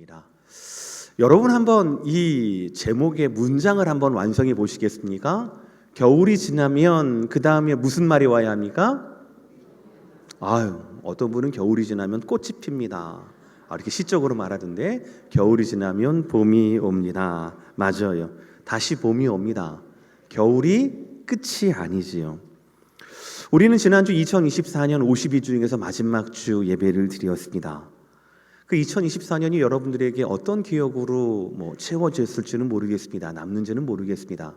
입니다. 여러분 한번 이 제목의 문장을 한번 완성해 보시겠습니까? 겨울이 지나면 그 다음에 무슨 말이 와야 합니까? 어떤 분은 겨울이 지나면 꽃이 핍니다. 이렇게 시적으로 말하던데 겨울이 지나면 봄이 옵니다. 맞아요. 다시 봄이 옵니다. 겨울이 끝이 아니지요. 우리는 지난주 2024년 52주 중에서 마지막 주 예배를 드렸습니다. 그 2024년이 여러분들에게 어떤 기억으로 채워졌을지는 모르겠습니다. 남는지는 모르겠습니다.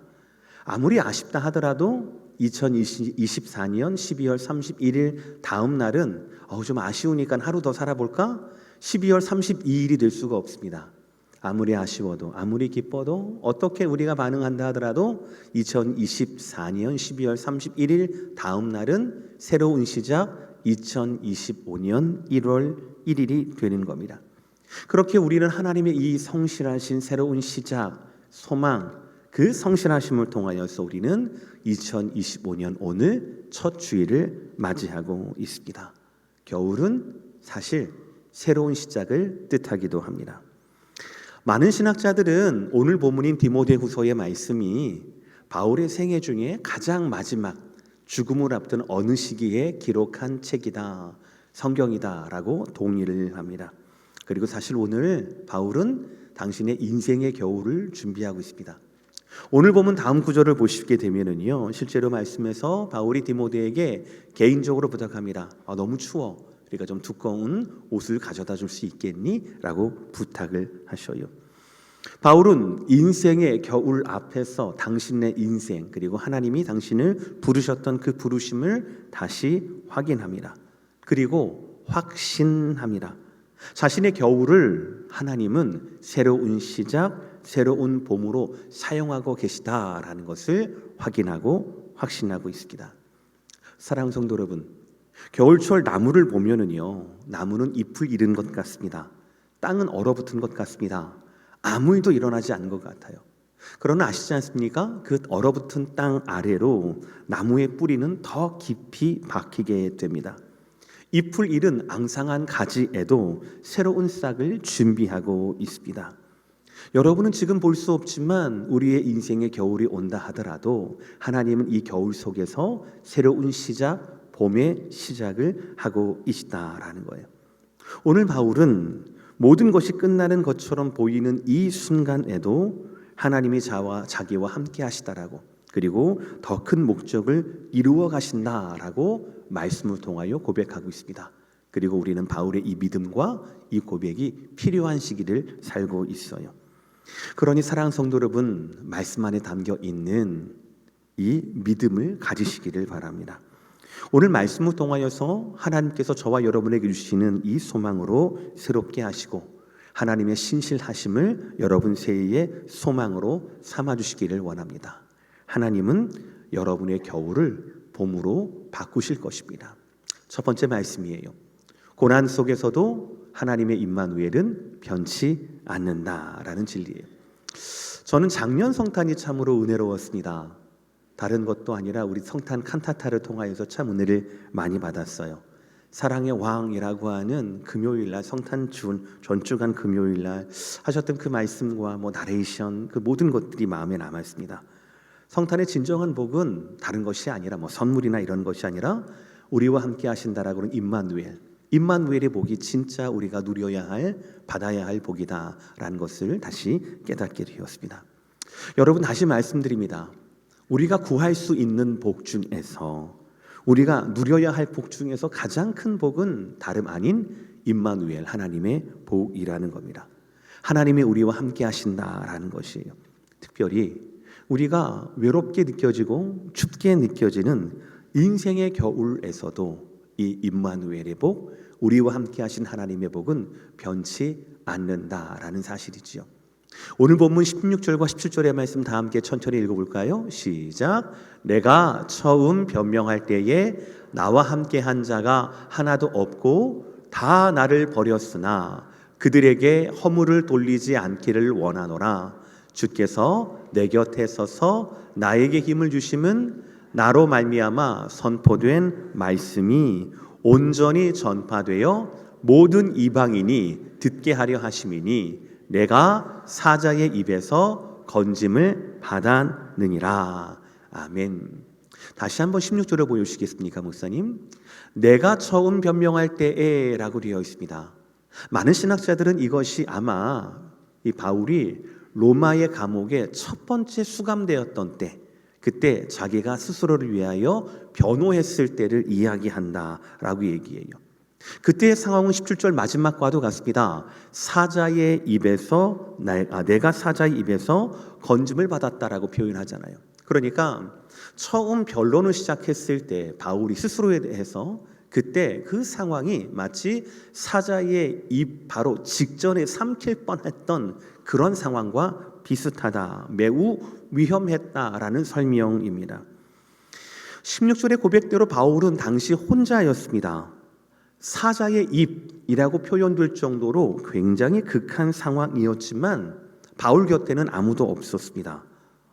아무리 아쉽다 하더라도 2024년 12월 31일 다음 날은 좀 아쉬우니까 하루 더 살아볼까? 12월 32일이 될 수가 없습니다. 아무리 아쉬워도 아무리 기뻐도 어떻게 우리가 반응한다 하더라도 2024년 12월 31일 다음 날은 새로운 시작 2025년 1월 1일이 되는 겁니다. 그렇게 우리는 하나님의 이 성실하신 새로운 시작, 소망, 그 성실하심을 통하여서 우리는 2025년 오늘 첫 주일을 맞이하고 있습니다. 겨울은 사실 새로운 시작을 뜻하기도 합니다. 많은 신학자들은 오늘 본문인 디모데후서의 말씀이 바울의 생애 중에 가장 마지막 죽음을 앞둔 어느 시기에 기록한 책이다, 성경이다라고 동의를 합니다. 그리고 사실 오늘 바울은 당신의 인생의 겨울을 준비하고 있습니다. 오늘 보면 다음 구절을 보시게 되면은요, 실제로 말씀에서 바울이 디모데에게 개인적으로 부탁합니다. 너무 추워. 그러니까 좀 두꺼운 옷을 가져다 줄 수 있겠니? 라고 부탁을 하셔요. 바울은 인생의 겨울 앞에서 당신의 인생 그리고 하나님이 당신을 부르셨던 그 부르심을 다시 확인합니다. 그리고 확신합니다. 자신의 겨울을 하나님은 새로운 시작, 새로운 봄으로 사용하고 계시다라는 것을 확인하고 확신하고 있습니다. 사랑하는 성도 여러분, 겨울철 나무를 보면은요, 나무는 잎을 잃은 것 같습니다. 땅은 얼어붙은 것 같습니다. 아무 일도 일어나지 않은 것 같아요. 그러나 아시지 않습니까? 그 얼어붙은 땅 아래로 나무의 뿌리는 더 깊이 박히게 됩니다. 잎을 잃은 앙상한 가지에도 새로운 싹을 준비하고 있습니다. 여러분은 지금 볼 수 없지만 우리의 인생에 겨울이 온다 하더라도 하나님은 이 겨울 속에서 새로운 시작, 봄의 시작을 하고 계시다라는 거예요. 오늘 바울은 모든 것이 끝나는 것처럼 보이는 이 순간에도 하나님이 자기와 함께 하시다라고, 그리고 더 큰 목적을 이루어 가신다라고 말씀을 통하여 고백하고 있습니다. 그리고 우리는 바울의 이 믿음과 이 고백이 필요한 시기를 살고 있어요. 그러니 사랑하는 성도 여러분, 말씀 안에 담겨 있는 이 믿음을 가지시기를 바랍니다. 오늘 말씀을 통하여서 하나님께서 저와 여러분에게 주시는 이 소망으로 새롭게 하시고 하나님의 신실하심을 여러분 새해의 소망으로 삼아주시기를 원합니다. 하나님은 여러분의 겨울을 봄으로 바꾸실 것입니다. 첫 번째 말씀이에요. 고난 속에서도 하나님의 임마누엘은 변치 않는다라는 진리예요. 저는 작년 성탄이 참으로 은혜로웠습니다. 다른 것도 아니라 우리 성탄 칸타타를 통하여서 참 은혜를 많이 받았어요. 사랑의 왕이라고 하는 금요일날 성탄 전주간 금요일날 하셨던 그 말씀과 나레이션 그 모든 것들이 마음에 남았습니다. 성탄의 진정한 복은 다른 것이 아니라 선물이나 이런 것이 아니라 우리와 함께 하신다라고 하는 임마누엘의 복이 진짜 우리가 누려야 할, 받아야 할 복이다라는 것을 다시 깨닫게 되었습니다. 여러분, 다시 말씀드립니다. 우리가 구할 수 있는 복 중에서, 우리가 누려야 할 복 중에서 가장 큰 복은 다름 아닌 임마누엘, 하나님의 복이라는 겁니다. 하나님이 우리와 함께 하신다라는 것이에요. 특별히 우리가 외롭게 느껴지고 춥게 느껴지는 인생의 겨울에서도 이 임마누엘의 복, 우리와 함께 하신 하나님의 복은 변치 않는다라는 사실이지요. 오늘 본문 16절과 17절의 말씀 다 함께 천천히 읽어볼까요? 시작. 내가 처음 변명할 때에 나와 함께 한 자가 하나도 없고 다 나를 버렸으나 그들에게 허물을 돌리지 않기를 원하노라. 주께서 내 곁에 서서 나에게 힘을 주심은 나로 말미암아 선포된 말씀이 온전히 전파되어 모든 이방인이 듣게 하려 하심이니 내가 사자의 입에서 건짐을 받았느니라. 아멘. 다시 한번 16절을 보여주시겠습니까, 목사님? 내가 처음 변명할 때에 라고 되어 있습니다. 많은 신학자들은 이것이 아마 이 바울이 로마의 감옥에 첫 번째 수감되었던 때, 그때 자기가 스스로를 위하여 변호했을 때를 이야기한다라고 얘기해요. 그때의 상황은 17절 마지막과도 같습니다. 내가 사자의 입에서 건짐을 받았다라고 표현하잖아요. 그러니까 처음 변론을 시작했을 때 바울이 스스로에 대해서 그때 그 상황이 마치 사자의 입 바로 직전에 삼킬 뻔했던 그런 상황과 비슷하다, 매우 위험했다라는 설명입니다. 16절의 고백대로 바울은 당시 혼자였습니다. 사자의 입이라고 표현될 정도로 굉장히 극한 상황이었지만 바울 곁에는 아무도 없었습니다.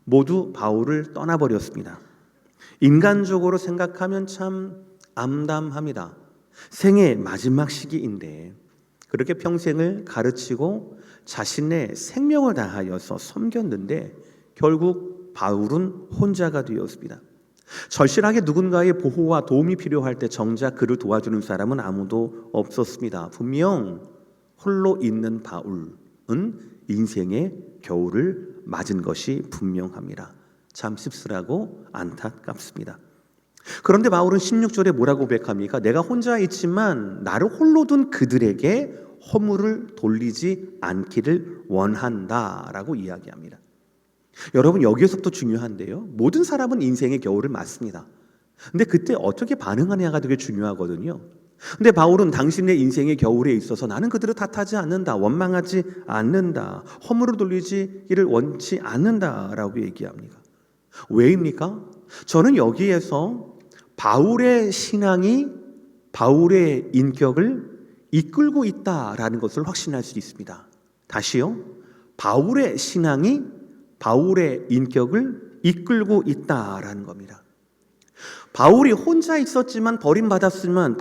모두 바울을 떠나버렸습니다. 인간적으로 생각하면 참 암담합니다. 생의 마지막 시기인데 그렇게 평생을 가르치고 자신의 생명을 다하여서 섬겼는데 결국 바울은 혼자가 되었습니다. 절실하게 누군가의 보호와 도움이 필요할 때 정작 그를 도와주는 사람은 아무도 없었습니다. 분명 홀로 있는 바울은 인생의 겨울을 맞은 것이 분명합니다. 참 씁쓸하고 안타깝습니다. 그런데 바울은 16절에 뭐라고 고백합니까? 내가 혼자 있지만 나를 홀로 둔 그들에게 허물을 돌리지 않기를 원한다라고 이야기합니다. 여러분, 여기에서부터 중요한데요. 모든 사람은 인생의 겨울을 맞습니다. 근데 그때 어떻게 반응하냐가 되게 중요하거든요. 근데 바울은 당신의 인생의 겨울에 있어서 나는 그들을 탓하지 않는다, 원망하지 않는다, 허물을 돌리지를 원치 않는다라고 얘기합니다. 왜입니까? 저는 여기에서 바울의 신앙이 바울의 인격을 이끌고 있다라는 것을 확신할 수 있습니다. 다시요. 바울의 신앙이 바울의 인격을 이끌고 있다라는 겁니다. 바울이 혼자 있었지만 버림받았지만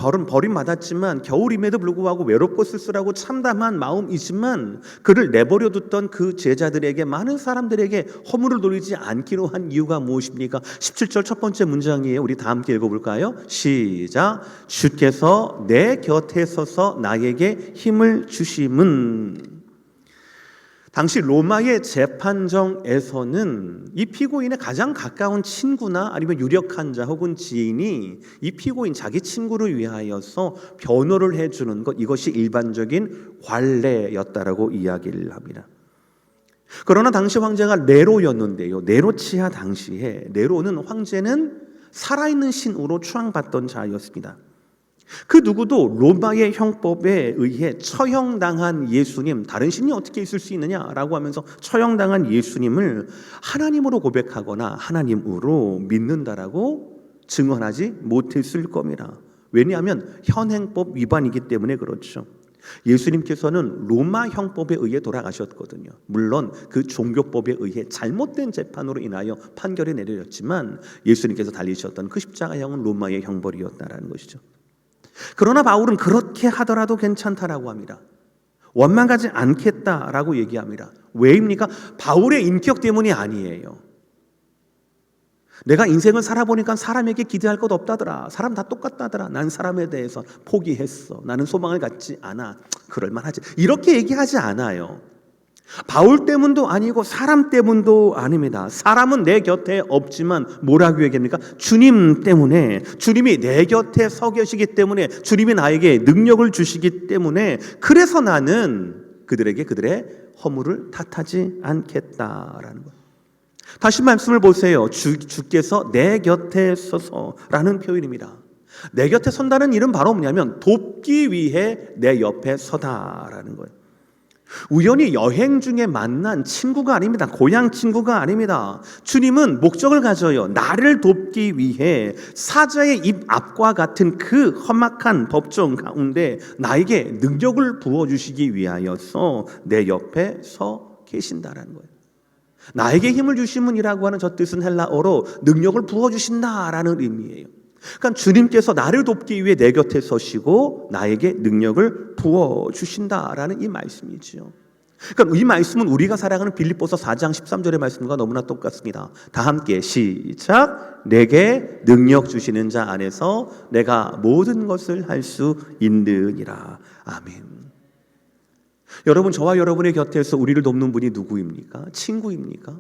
겨울임에도 불구하고 외롭고 쓸쓸하고 참담한 마음이지만 그를 내버려뒀던 그 제자들에게, 많은 사람들에게 허물을 돌리지 않기로 한 이유가 무엇입니까? 17절 첫 번째 문장이에요. 우리 다 함께 읽어볼까요? 시작. 주께서 내 곁에 서서 나에게 힘을 주심은. 당시 로마의 재판정에서는 이 피고인의 가장 가까운 친구나 아니면 유력한 자 혹은 지인이 이 피고인 자기 친구를 위하여서 변호를 해주는 것, 이것이 일반적인 관례였다라고 이야기를 합니다. 그러나 당시 황제가 네로였는데요. 네로치아 당시에 네로는 황제는 살아있는 신으로 추앙받던 자였습니다. 그 누구도 로마의 형법에 의해 처형당한 예수님, 다른 신이 어떻게 있을 수 있느냐라고 하면서 처형당한 예수님을 하나님으로 고백하거나 하나님으로 믿는다라고 증언하지 못했을 겁니다. 왜냐하면 현행법 위반이기 때문에 그렇죠. 예수님께서는 로마 형법에 의해 돌아가셨거든요. 물론 그 종교법에 의해 잘못된 재판으로 인하여 판결이 내려졌지만 예수님께서 달리셨던 그 십자가형은 로마의 형벌이었다라는 것이죠. 그러나 바울은 그렇게 하더라도 괜찮다라고 합니다. 원망하지 않겠다라고 얘기합니다. 왜입니까? 바울의 인격 때문이 아니에요. 내가 인생을 살아보니까 사람에게 기대할 것 없다더라. 사람 다 똑같다더라. 난 사람에 대해서 포기했어. 나는 소망을 갖지 않아. 그럴만하지. 이렇게 얘기하지 않아요. 바울 때문도 아니고 사람 때문도 아닙니다. 사람은 내 곁에 없지만 뭐라고 얘기합니까? 주님 때문에, 주님이 내 곁에 서 계시기 때문에, 주님이 나에게 능력을 주시기 때문에, 그래서 나는 그들에게 그들의 허물을 탓하지 않겠다라는 거예요. 다시 말씀을 보세요. 주께서 내 곁에 서서라는 표현입니다. 내 곁에 선다는 일은 바로 뭐냐면 돕기 위해 내 옆에 서다라는 거예요. 우연히 여행 중에 만난 친구가 아닙니다. 고향 친구가 아닙니다. 주님은 목적을 가져요. 나를 돕기 위해 사자의 입 앞과 같은 그 험악한 법정 가운데 나에게 능력을 부어주시기 위하여서 내 옆에 서 계신다라는 거예요. 나에게 힘을 주심은이라고 하는 저 뜻은 헬라어로 능력을 부어주신다라는 의미예요. 그러니까 주님께서 나를 돕기 위해 내 곁에 서시고 나에게 능력을 부어 주신다라는 이 말씀이지요. 그러니까 이 말씀은 우리가 살아가는 빌립보서 4장 13절의 말씀과 너무나 똑같습니다. 다 함께 시작. 내게 능력 주시는 자 안에서 내가 모든 것을 할 수 있느니라. 아멘. 여러분, 저와 여러분의 곁에서 우리를 돕는 분이 누구입니까? 친구입니까?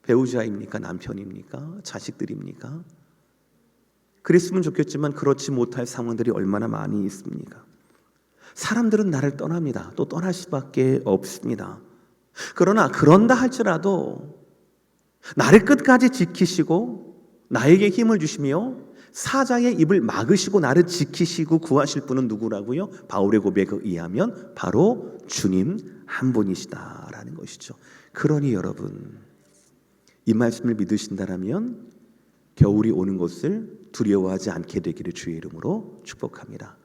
배우자입니까? 남편입니까? 자식들입니까? 그랬으면 좋겠지만 그렇지 못할 상황들이 얼마나 많이 있습니까? 사람들은 나를 떠납니다. 또 떠날 수밖에 없습니다. 그러나 그런다 할지라도 나를 끝까지 지키시고 나에게 힘을 주시며 사자의 입을 막으시고 나를 지키시고 구하실 분은 누구라고요? 바울의 고백에 의하면 바로 주님 한 분이시다라는 것이죠. 그러니 여러분, 이 말씀을 믿으신다라면 겨울이 오는 것을 두려워하지 않게 되기를 주의 이름으로 축복합니다.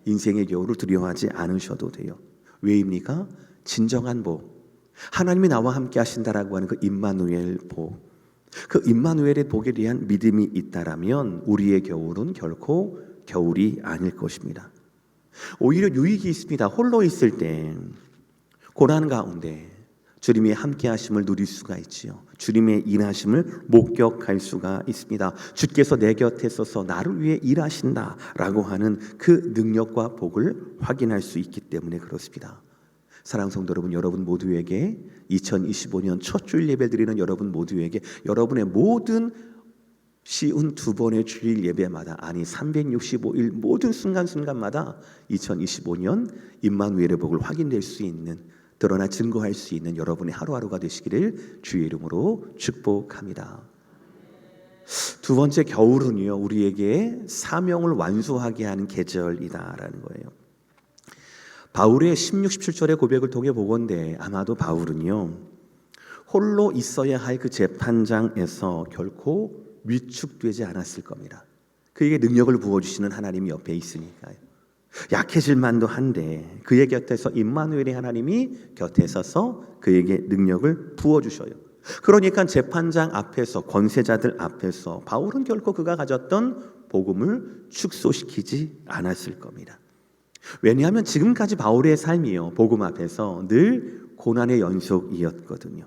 인생의 겨울을 두려워하지 않으셔도 돼요. 왜입니까? 진정한 복, 하나님이 나와 함께 하신다라고 하는 그 임마누엘 복, 그 임마누엘의 복에 대한 믿음이 있다라면 우리의 겨울은 결코 겨울이 아닐 것입니다. 오히려 유익이 있습니다. 홀로 있을 때 고난 가운데 주님의 함께 하심을 누릴 수가 있지요. 주님의 일하심을 목격할 수가 있습니다. 주께서 내 곁에 서서 나를 위해 일하신다라고 하는 그 능력과 복을 확인할 수 있기 때문에 그렇습니다. 사랑하는 성도 여러분, 여러분 모두에게 2025년 첫 주일 예배 드리는 여러분 모두에게 여러분의 모든 쉬운 두 번의 주일 예배마다, 아니 365일 모든 순간순간마다 2025년 임마누엘의 복을 확인될 수 있는, 드러나 증거할 수 있는 여러분의 하루하루가 되시기를 주의 이름으로 축복합니다. 두 번째, 겨울은요, 우리에게 사명을 완수하게 하는 계절이다라는 거예요. 바울의 16, 17절의 고백을 통해 보건대 아마도 바울은요, 홀로 있어야 할 그 재판장에서 결코 위축되지 않았을 겁니다. 그에게 능력을 부어주시는 하나님이 옆에 있으니까요. 약해질 만도 한데 그의 곁에서 임마누엘의 하나님이 곁에 서서 그에게 능력을 부어주셔요. 그러니까 재판장 앞에서, 권세자들 앞에서 바울은 결코 그가 가졌던 복음을 축소시키지 않았을 겁니다. 왜냐하면 지금까지 바울의 삶이요, 복음 앞에서 늘 고난의 연속이었거든요.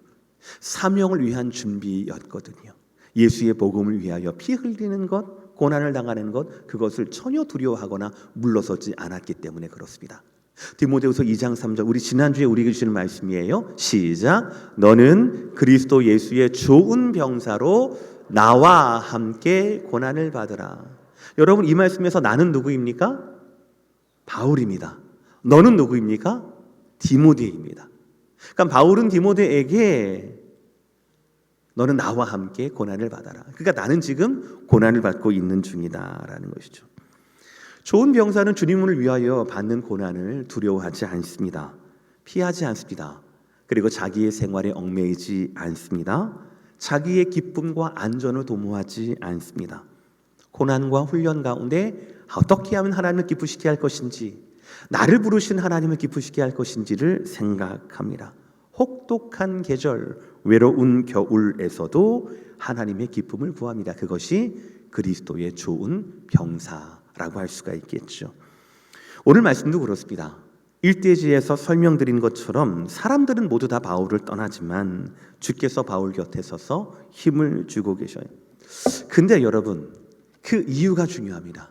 사명을 위한 준비였거든요. 예수의 복음을 위하여 피 흘리는 것, 고난을 당하는 것, 그것을 전혀 두려워하거나 물러서지 않았기 때문에 그렇습니다. 디모데후서 2장 3절, 우리 지난주에 우리에게 주시는 말씀이에요. 시작. 너는 그리스도 예수의 좋은 병사로 나와 함께 고난을 받으라. 여러분, 이 말씀에서 나는 누구입니까? 바울입니다. 너는 누구입니까? 디모데입니다. 그러니까 바울은 디모데에게 너는 나와 함께 고난을 받아라. 그러니까 나는 지금 고난을 받고 있는 중이다라는 것이죠. 좋은 병사는 주님을 위하여 받는 고난을 두려워하지 않습니다. 피하지 않습니다. 그리고 자기의 생활에 얽매이지 않습니다. 자기의 기쁨과 안전을 도모하지 않습니다. 고난과 훈련 가운데 어떻게 하면 하나님을 기쁘시게 할 것인지, 나를 부르신 하나님을 기쁘시게 할 것인지를 생각합니다. 혹독한 계절, 외로운 겨울에서도 하나님의 기쁨을 구합니다. 그것이 그리스도의 좋은 병사라고 할 수가 있겠죠. 오늘 말씀도 그렇습니다. 1대지에서 설명드린 것처럼 사람들은 모두 다 바울을 떠나지만 주께서 바울 곁에 서서 힘을 주고 계셔요. 근데 여러분, 그 이유가 중요합니다.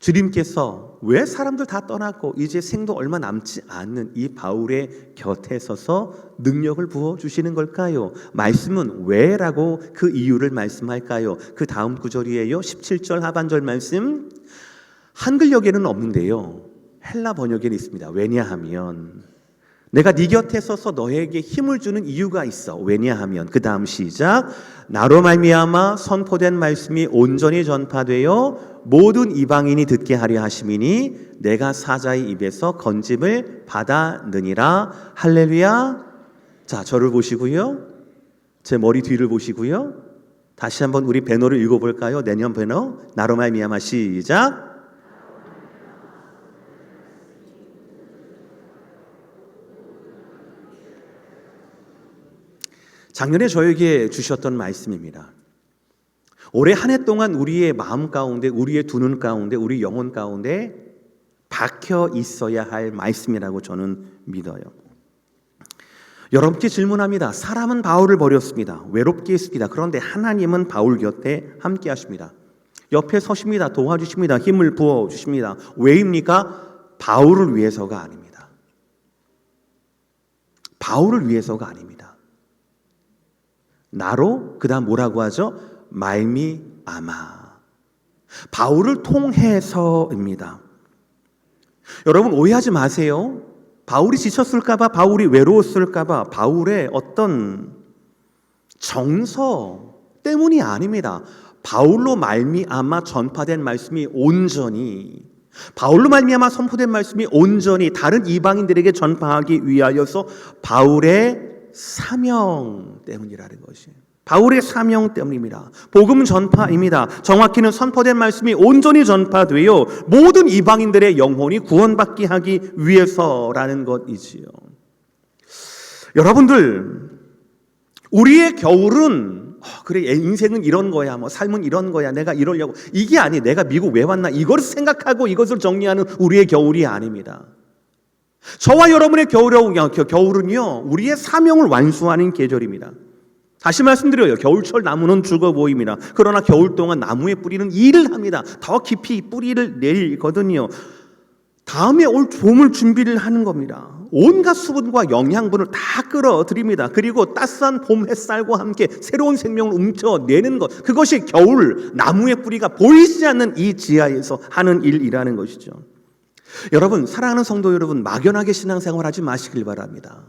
주님께서 왜 사람들 다 떠났고 이제 생도 얼마 남지 않는 이 바울의 곁에 서서 능력을 부어주시는 걸까요? 말씀은 왜라고 그 이유를 말씀할까요? 그 다음 구절이에요. 17절 하반절 말씀. 한글역에는 없는데요, 헬라 번역에는 있습니다. 왜냐하면 내가 네 곁에 서서 너에게 힘을 주는 이유가 있어. 왜냐하면, 그 다음 시작. 나로 말미암아 선포된 말씀이 온전히 전파되어 모든 이방인이 듣게 하려 하심이니 내가 사자의 입에서 건짐을 받았느니라. 할렐루야. 자, 저를 보시고요, 제 머리 뒤를 보시고요, 다시 한번 우리 배너를 읽어볼까요? 내년 배너. 나로 말미암아. 시작. 작년에 저에게 주셨던 말씀입니다. 올해 한 해 동안 우리의 마음 가운데, 우리의 두 눈 가운데, 우리 영혼 가운데 박혀 있어야 할 말씀이라고 저는 믿어요. 여러분께 질문합니다. 사람은 바울을 버렸습니다. 외롭게 했습니다. 그런데 하나님은 바울 곁에 함께 하십니다. 옆에 서십니다. 도와주십니다. 힘을 부어주십니다. 왜입니까? 바울을 위해서가 아닙니다. 바울을 위해서가 아닙니다. 나로 그 다음 뭐라고 하죠? 말미암아. 바울을 통해서입니다. 여러분 오해하지 마세요. 바울이 지쳤을까봐, 바울이 외로웠을까봐, 바울의 어떤 정서 때문이 아닙니다. 바울로 말미암아 전파된 말씀이 온전히, 바울로 말미암아 선포된 말씀이 온전히 다른 이방인들에게 전파하기 위하여서 바울의 사명 때문이라는 것이에요. 바울의 사명 때문입니다. 복음 전파입니다. 정확히는 선포된 말씀이 온전히 전파되어 모든 이방인들의 영혼이 구원받게 하기 위해서라는 것이지요. 여러분들, 우리의 겨울은 그래 인생은 이런 거야, 뭐 삶은 이런 거야, 내가 이러려고, 이게 아니, 내가 미국 왜 왔나 이걸 생각하고 이것을 정리하는 우리의 겨울이 아닙니다. 저와 여러분의 겨울은요, 우리의 사명을 완수하는 계절입니다. 다시 말씀드려요. 겨울철 나무는 죽어 보입니다. 그러나 겨울 동안 나무의 뿌리는 일을 합니다. 더 깊이 뿌리를 내리거든요. 다음에 올 봄을 준비를 하는 겁니다. 온갖 수분과 영양분을 다 끌어들입니다. 그리고 따스한 봄 햇살과 함께 새로운 생명을 움켜내는 것, 그것이 겨울 나무의 뿌리가 보이지 않는 이 지하에서 하는 일이라는 것이죠. 여러분, 사랑하는 성도 여러분, 막연하게 신앙생활하지 마시길 바랍니다.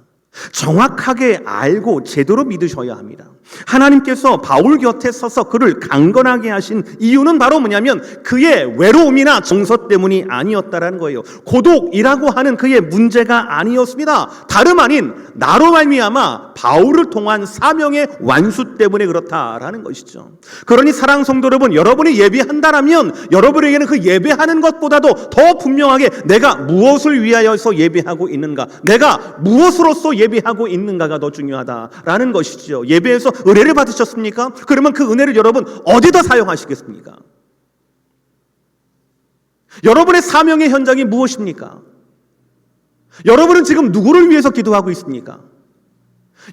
정확하게 알고 제대로 믿으셔야 합니다. 하나님께서 바울 곁에 서서 그를 강건하게 하신 이유는 바로 뭐냐면 그의 외로움이나 정서 때문이 아니었다라는 거예요. 고독이라고 하는 그의 문제가 아니었습니다. 다름 아닌 나로 말미암아 바울을 통한 사명의 완수 때문에 그렇다라는 것이죠. 그러니 사랑하는 성도 여러분, 여러분이 예배한다라면 여러분에게는 그 예배하는 것보다도 더 분명하게 내가 무엇을 위하여서 예배하고 있는가, 내가 무엇으로서 예배하고 있는가가 더 중요하다라는 것이죠. 예배에서 은혜를 받으셨습니까? 그러면 그 은혜를 여러분 어디다 사용하시겠습니까? 여러분의 사명의 현장이 무엇입니까? 여러분은 지금 누구를 위해서 기도하고 있습니까?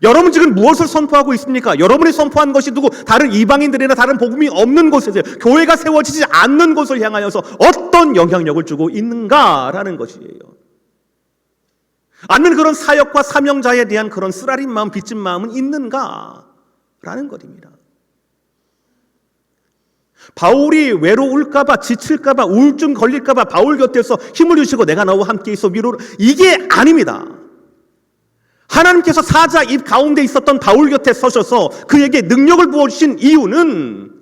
여러분 지금 무엇을 선포하고 있습니까? 여러분이 선포한 것이 누구 다른 이방인들이나 다른 복음이 없는 곳에서, 교회가 세워지지 않는 곳을 향하여서 어떤 영향력을 주고 있는가라는 것이에요. 아니면 그런 사역과 사명자에 대한 그런 쓰라린 마음, 빚진 마음은 있는가라는 것입니다. 바울이 외로울까봐, 지칠까봐, 우울증 걸릴까봐 바울 곁에서 힘을 주시고 내가 너와 함께 있어 위로를, 이게 아닙니다. 하나님께서 사자 입 가운데 있었던 바울 곁에 서셔서 그에게 능력을 부어주신 이유는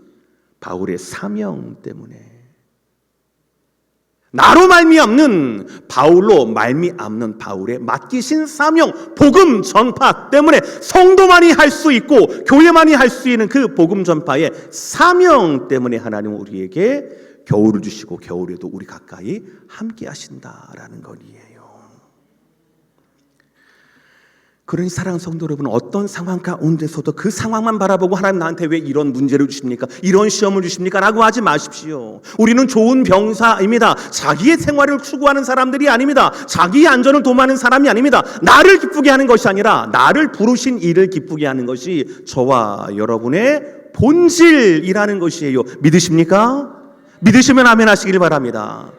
바울의 사명 때문에, 나로 말미암는, 바울로 말미암는 바울의 맡기신 사명, 복음 전파 때문에 성도만이 할 수 있고 교회만이 할 수 있는 그 복음 전파의 사명 때문에 하나님은 우리에게 겨울을 주시고 겨울에도 우리 가까이 함께 하신다라는 것이에요. 그러니 사랑하는 성도 여러분, 어떤 상황 가운데서도 그 상황만 바라보고 하나님 나한테 왜 이런 문제를 주십니까? 이런 시험을 주십니까? 라고 하지 마십시오. 우리는 좋은 병사입니다. 자기의 생활을 추구하는 사람들이 아닙니다. 자기의 안전을 도모하는 사람이 아닙니다. 나를 기쁘게 하는 것이 아니라 나를 부르신 이를 기쁘게 하는 것이 저와 여러분의 본질이라는 것이에요. 믿으십니까? 믿으시면 아멘 하시길 바랍니다.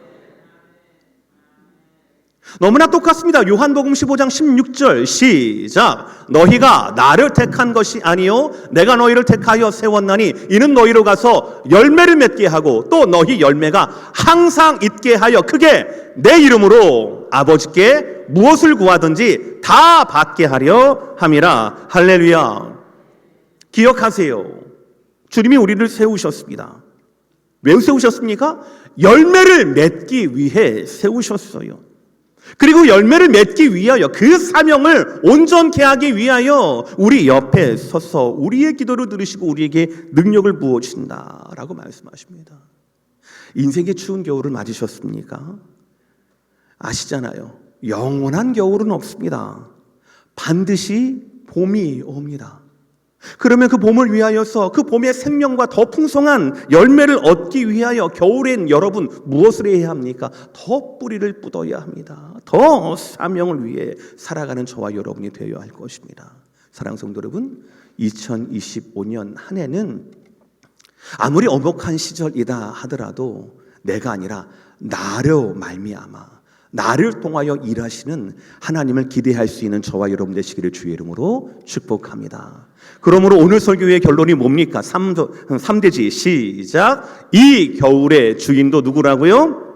너무나 똑같습니다. 요한복음 15장 16절 시작. 너희가 나를 택한 것이 아니요 내가 너희를 택하여 세웠나니 이는 너희로 가서 열매를 맺게 하고 또 너희 열매가 항상 있게 하여 크게 내 이름으로 아버지께 무엇을 구하든지 다 받게 하려 함이라. 할렐루야. 기억하세요. 주님이 우리를 세우셨습니다. 왜 세우셨습니까? 열매를 맺기 위해 세우셨어요. 그리고 열매를 맺기 위하여, 그 사명을 온전케 하기 위하여 우리 옆에 서서 우리의 기도를 들으시고 우리에게 능력을 부어주신다라고 말씀하십니다. 인생의 추운 겨울을 맞으셨습니까? 아시잖아요. 영원한 겨울은 없습니다. 반드시 봄이 옵니다. 그러면 그 봄을 위하여서 그 봄의 생명과 더 풍성한 열매를 얻기 위하여 겨울엔 여러분 무엇을 해야 합니까? 더 뿌리를 뻗어야 합니다. 더 사명을 위해 살아가는 저와 여러분이 되어야 할 것입니다. 사랑하는 성도 여러분, 2025년 한 해는 아무리 엄혹한 시절이다 하더라도 내가 아니라 나로 말미암아 나를 통하여 일하시는 하나님을 기대할 수 있는 저와 여러분 되시기를 주의 이름으로 축복합니다. 그러므로 오늘 설교의 결론이 뭡니까? 3대지 시작. 이 겨울의 주인도 누구라고요?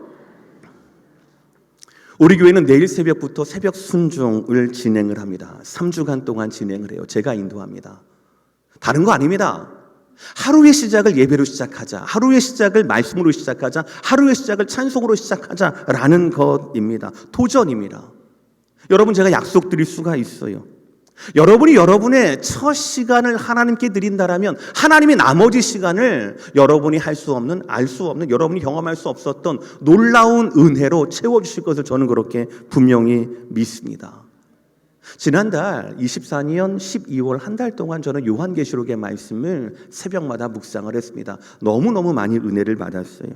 우리 교회는 내일 새벽부터 새벽 순종을 진행을 합니다. 3주간 동안 진행을 해요. 제가 인도합니다. 다른 거 아닙니다. 하루의 시작을 예배로 시작하자, 하루의 시작을 말씀으로 시작하자, 하루의 시작을 찬송으로 시작하자라는 것입니다. 도전입니다. 여러분, 제가 약속드릴 수가 있어요. 여러분이 여러분의 첫 시간을 하나님께 드린다라면 하나님이 나머지 시간을 여러분이 할 수 없는, 알 수 없는, 여러분이 경험할 수 없었던 놀라운 은혜로 채워주실 것을 저는 그렇게 분명히 믿습니다. 지난달 24년 12월 한 달 동안 저는 요한계시록의 말씀을 새벽마다 묵상을 했습니다. 너무너무 많이 은혜를 받았어요.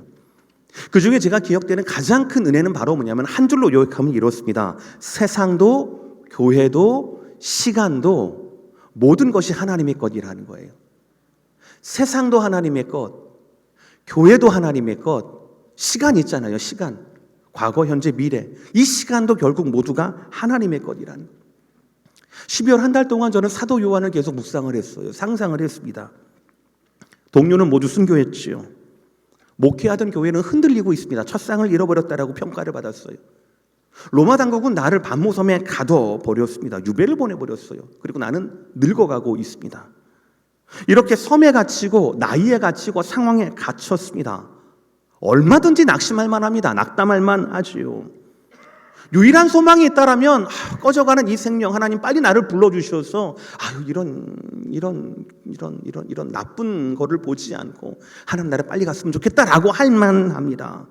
그 중에 제가 기억되는 가장 큰 은혜는 바로 뭐냐면 한 줄로 요약하면 이렇습니다. 세상도 교회도 시간도 모든 것이 하나님의 것이라는 거예요. 세상도 하나님의 것, 교회도 하나님의 것, 시간 있잖아요. 시간, 과거, 현재, 미래, 이 시간도 결국 모두가 하나님의 것이라는 거예요. 12월 한 달 동안 저는 사도 요한을 계속 묵상을 했어요. 상상을 했습니다. 동료는 모두 순교했지요. 목회하던 교회는 흔들리고 있습니다. 첫상을 잃어버렸다라고 평가를 받았어요. 로마 당국은 나를 반모섬에 가둬버렸습니다. 유배를 보내버렸어요. 그리고 나는 늙어가고 있습니다. 이렇게 섬에 갇히고 나이에 갇히고 상황에 갇혔습니다. 얼마든지 낙심할 만합니다. 낙담할 만하지요. 유일한 소망이 있다라면 꺼져가는 이 생명, 하나님 빨리 나를 불러주셔서 이런 나쁜 거를 보지 않고 하나님 나를 빨리 갔으면 좋겠다라고 할 만합니다.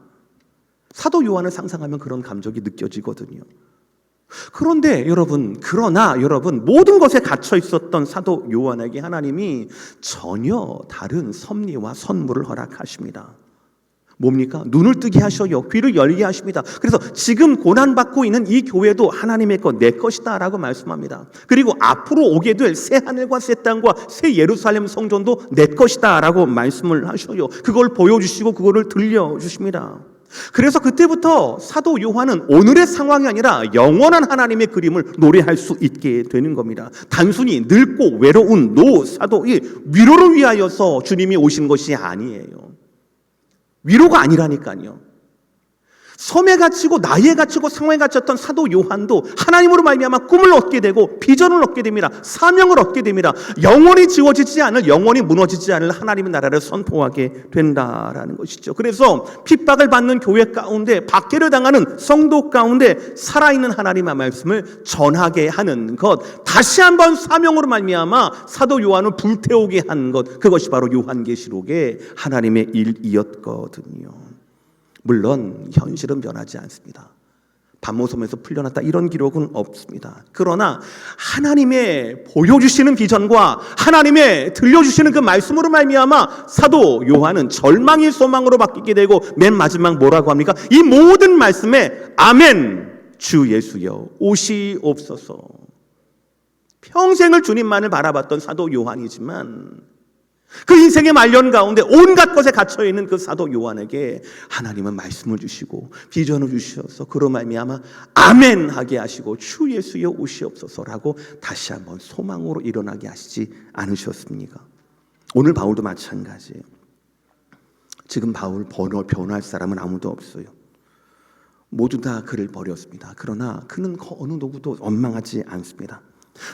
사도 요한을 상상하면 그런 감정이 느껴지거든요. 그러나 여러분 모든 것에 갇혀 있었던 사도 요한에게 하나님이 전혀 다른 섭리와 선물을 허락하십니다. 뭡니까? 눈을 뜨게 하셔요. 귀를 열게 하십니다. 그래서 지금 고난받고 있는 이 교회도 하나님의 것, 내 것이다 라고 말씀합니다. 그리고 앞으로 오게 될 새 하늘과 새 땅과 새 예루살렘 성전도 내 것이다 라고 말씀을 하셔요. 그걸 보여주시고 그거를 들려주십니다. 그래서 그때부터 사도 요한은 오늘의 상황이 아니라 영원한 하나님의 그림을 노래할 수 있게 되는 겁니다. 단순히 늙고 외로운 사도의 위로를 위하여서 주님이 오신 것이 아니에요. 위로가 아니라니까요. 섬에 갇히고 나이에 갇히고 상황에 갇혔던 사도 요한도 하나님으로 말미암아 꿈을 얻게 되고 비전을 얻게 됩니다. 사명을 얻게 됩니다. 영원히 지워지지 않을, 영원히 무너지지 않을 하나님의 나라를 선포하게 된다라는 것이죠. 그래서 핍박을 받는 교회 가운데, 박해를 당하는 성도 가운데 살아있는 하나님의 말씀을 전하게 하는 것, 다시 한번 사명으로 말미암아 사도 요한을 불태우게 한 것, 그것이 바로 요한계시록의 하나님의 일이었거든요. 물론 현실은 변하지 않습니다. 반모섬에서 풀려났다 이런 기록은 없습니다. 그러나 하나님의 보여주시는 비전과 하나님의 들려주시는 그 말씀으로 말미암아 사도 요한은 절망이 소망으로 바뀌게 되고 맨 마지막 뭐라고 합니까? 이 모든 말씀에 아멘, 주 예수여 오시옵소서. 평생을 주님만을 바라봤던 사도 요한이지만 그 인생의 말년 가운데 온갖 것에 갇혀있는 그 사도 요한에게 하나님은 말씀을 주시고 비전을 주셔서 그로 말미암아 아멘 하게 하시고 주 예수여 오시옵소서라고 다시 한번 소망으로 일어나게 하시지 않으셨습니까? 오늘 바울도 마찬가지예요. 지금 바울 변할 사람은 아무도 없어요. 모두 다 그를 버렸습니다. 그러나 그는 어느 누구도 원망하지 않습니다.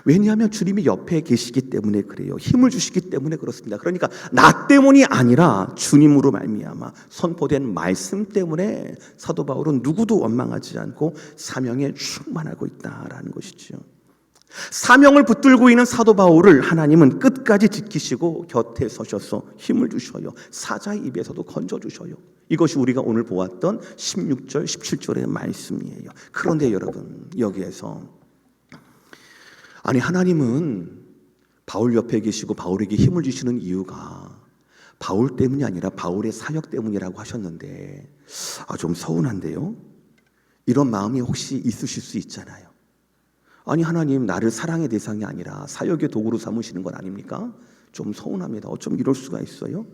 왜냐하면 주님이 옆에 계시기 때문에 그래요. 힘을 주시기 때문에 그렇습니다. 그러니까 나 때문이 아니라 주님으로 말미암아 선포된 말씀 때문에 사도 바울은 누구도 원망하지 않고 사명에 충만하고 있다라는 것이죠. 사명을 붙들고 있는 사도 바울을 하나님은 끝까지 지키시고 곁에 서셔서 힘을 주셔요. 사자의 입에서도 건져주셔요. 이것이 우리가 오늘 보았던 16절, 17절의 말씀이에요. 그런데 여러분, 여기에서 하나님은 바울 옆에 계시고 바울에게 힘을 주시는 이유가 바울 때문이 아니라 바울의 사역 때문이라고 하셨는데 좀 서운한데요. 이런 마음이 혹시 있으실 수 있잖아요. 아니 하나님 나를 사랑의 대상이 아니라 사역의 도구로 삼으시는 건 아닙니까? 좀 서운합니다. 어쩜 이럴 수가 있어요?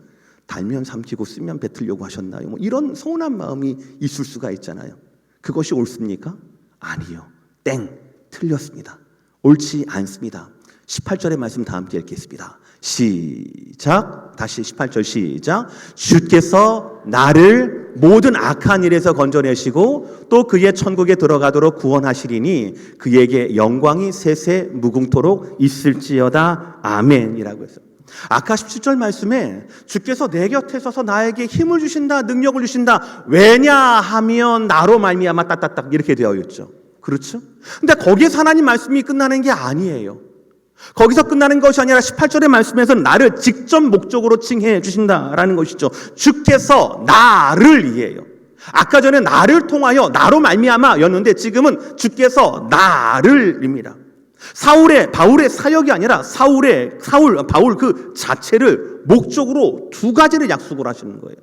달면 삼키고 쓰면 뱉으려고 하셨나요? 뭐 이런 서운한 마음이 있을 수가 있잖아요. 그것이 옳습니까? 아니요. 땡! 틀렸습니다. 옳지 않습니다. 18절의 말씀 다 함께 읽겠습니다. 시작. 다시 18절 시작. 주께서 나를 모든 악한 일에서 건져내시고 또 그의 천국에 들어가도록 구원하시리니 그에게 영광이 세세 무궁토록 있을지어다. 아멘이라고 했어요. 아까 17절 말씀에 주께서 내 곁에 서서 나에게 힘을 주신다, 능력을 주신다. 왜냐하면 나로 말미암아 따따딱 이렇게 되어 있죠. 그렇죠? 근데 거기에서 하나님 말씀이 끝나는 게 아니에요. 거기서 끝나는 것이 아니라 18절의 말씀에서는 나를 직접 목적으로 칭해 주신다라는 것이죠. 주께서 나를 이해해요. 아까 전에 나를 통하여 나로 말미암아 였는데 지금은 주께서 나를입니다. 바울의 사역이 아니라 바울 그 자체를 목적으로 두 가지를 약속을 하시는 거예요.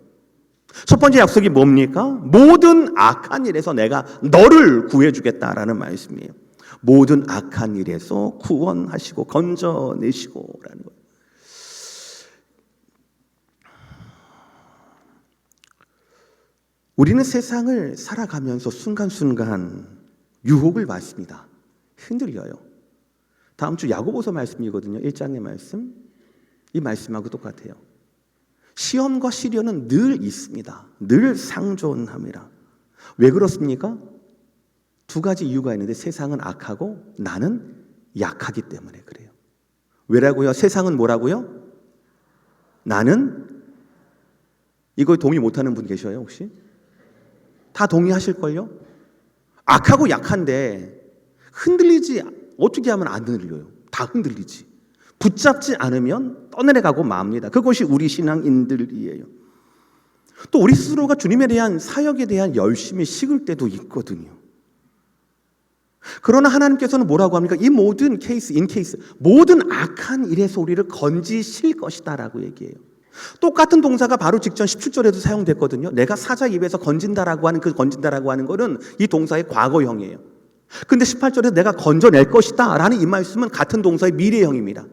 첫 번째 약속이 뭡니까? 모든 악한 일에서 내가 너를 구해주겠다라는 말씀이에요. 모든 악한 일에서 구원하시고 건져내시고라는 거예요. 우리는 세상을 살아가면서 순간순간 유혹을 받습니다. 흔들려요. 다음 주 야고보서 말씀이거든요. 1장의 말씀. 이 말씀하고 똑같아요. 시험과 시련은 늘 있습니다. 늘 상존합니다. 왜 그렇습니까? 두 가지 이유가 있는데 세상은 악하고 나는 약하기 때문에 그래요. 왜라고요? 세상은 뭐라고요? 나는 이거 동의 못하는 분 계셔요 혹시? 다 동의하실걸요? 악하고 약한데 흔들리지 어떻게 하면 안 흔들려요? 다 흔들리지. 붙잡지 않으면 떠내려가고 맙니다. 그것이 우리 신앙인들이에요. 또 우리 스스로가 주님에 대한 사역에 대한 열심이 식을 때도 있거든요. 그러나 하나님께서는 뭐라고 합니까? 이 모든 모든 악한 일에서 우리를 건지실 것이다 라고 얘기해요. 똑같은 동사가 바로 직전 17절에도 사용됐거든요. 내가 사자 입에서 건진다라고 하는 그 건진다라고 하는 것은 이 동사의 과거형이에요. 근데 18절에서 내가 건져낼 것이다 라는 이 말씀은 같은 동사의 미래형입니다.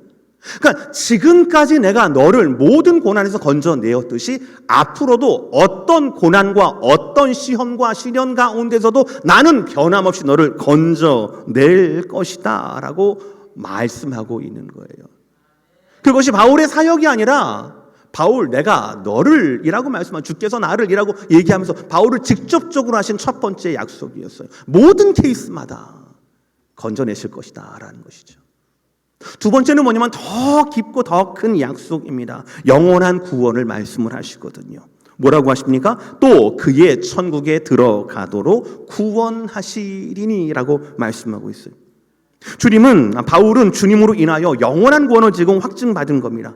그러니까 지금까지 내가 너를 모든 고난에서 건져내었듯이 앞으로도 어떤 고난과 어떤 시험과 시련 가운데서도 나는 변함없이 너를 건져낼 것이다 라고 말씀하고 있는 거예요. 그것이 바울의 사역이 아니라 내가 너를 이라고 말씀한 주께서 나를 이라고 얘기하면서 바울을 직접적으로 하신 첫 번째 약속이었어요. 모든 케이스마다 건져내실 것이다 라는 것이죠. 두 번째는 뭐냐면 더 깊고 더 큰 약속입니다. 영원한 구원을 말씀을 하시거든요. 뭐라고 하십니까? 또 그의 천국에 들어가도록 구원하시리니라고 말씀하고 있어요. 바울은 주님으로 인하여 영원한 구원을 지금 확증받은 겁니다.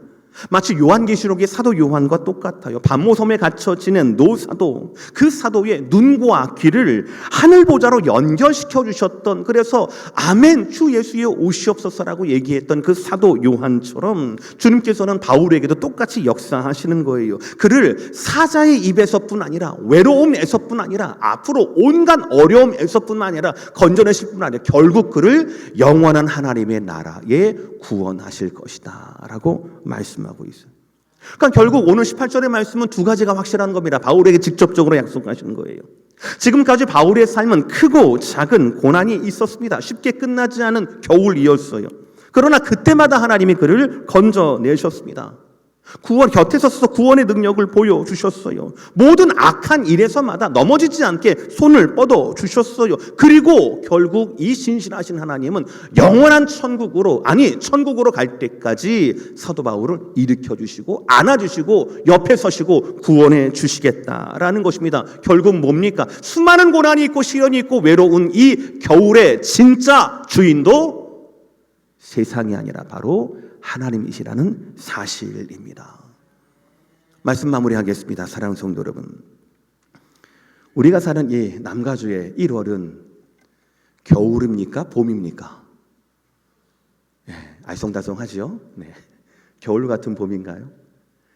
마치 요한계시록의 사도 요한과 똑같아요. 반모섬에 갇혀 지낸 노사도, 그 사도의 눈과 귀를 하늘보좌로 연결시켜 주셨던, 그래서 아멘 주 예수의 오시옵소서라고 얘기했던 그 사도 요한처럼 주님께서는 바울에게도 똑같이 역사하시는 거예요. 그를 사자의 입에서뿐 아니라 외로움에서뿐 아니라 앞으로 온갖 어려움에서뿐만 아니라 건져내실 뿐 아니라 결국 그를 영원한 하나님의 나라에 구원하실 것이다 라고 말씀하고 있어요. 그러니까 결국 오늘 18절의 말씀은 두 가지가 확실한 겁니다. 바울에게 직접적으로 약속하시는 거예요. 지금까지 바울의 삶은 크고 작은 고난이 있었습니다. 쉽게 끝나지 않은 겨울이었어요. 그러나 그때마다 하나님이 그를 건져내셨습니다. 곁에 서서 구원의 능력을 보여주셨어요. 모든 악한 일에서마다 넘어지지 않게 손을 뻗어주셨어요. 그리고 결국 이 신실하신 하나님은 영원한 천국으로 갈 때까지 사도 바울을 일으켜주시고 안아주시고 옆에 서시고 구원해 주시겠다라는 것입니다. 결국 뭡니까? 수많은 고난이 있고 시련이 있고 외로운 이 겨울의 진짜 주인도 세상이 아니라 바로 하나님이시라는 사실입니다. 말씀 마무리하겠습니다. 사랑하는 성도 여러분, 우리가 사는 이 남가주의 1월은 겨울입니까? 봄입니까? 알쏭달쏭하죠? 네. 겨울 같은 봄인가요?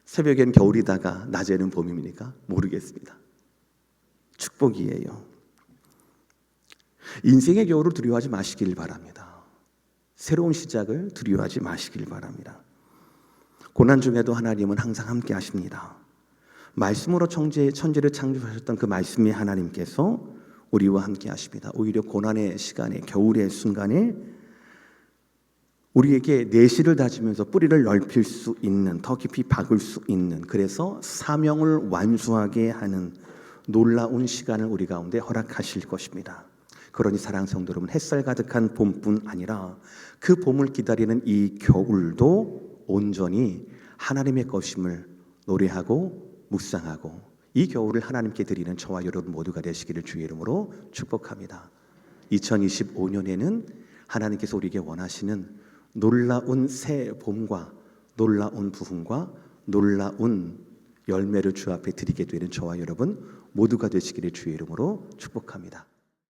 새벽엔 겨울이다가 낮에는 봄입니까? 모르겠습니다. 축복이에요. 인생의 겨울을 두려워하지 마시길 바랍니다. 새로운 시작을 두려워하지 마시길 바랍니다. 고난 중에도 하나님은 항상 함께 하십니다. 말씀으로 천지를 창조하셨던 그 말씀의 하나님께서 우리와 함께 하십니다. 오히려 고난의 시간에, 겨울의 순간에 우리에게 내실을 다지면서 뿌리를 넓힐 수 있는, 더 깊이 박을 수 있는, 그래서 사명을 완수하게 하는 놀라운 시간을 우리 가운데 허락하실 것입니다. 그러니 사랑하는 성도 여러분, 햇살 가득한 봄뿐 아니라 그 봄을 기다리는 이 겨울도 온전히 하나님의 것임을 노래하고 묵상하고 이 겨울을 하나님께 드리는 저와 여러분 모두가 되시기를 주의 이름으로 축복합니다. 2025년에는 하나님께서 우리에게 원하시는 놀라운 새 봄과 놀라운 부흥과 놀라운 열매를 주 앞에 드리게 되는 저와 여러분 모두가 되시기를 주의 이름으로 축복합니다.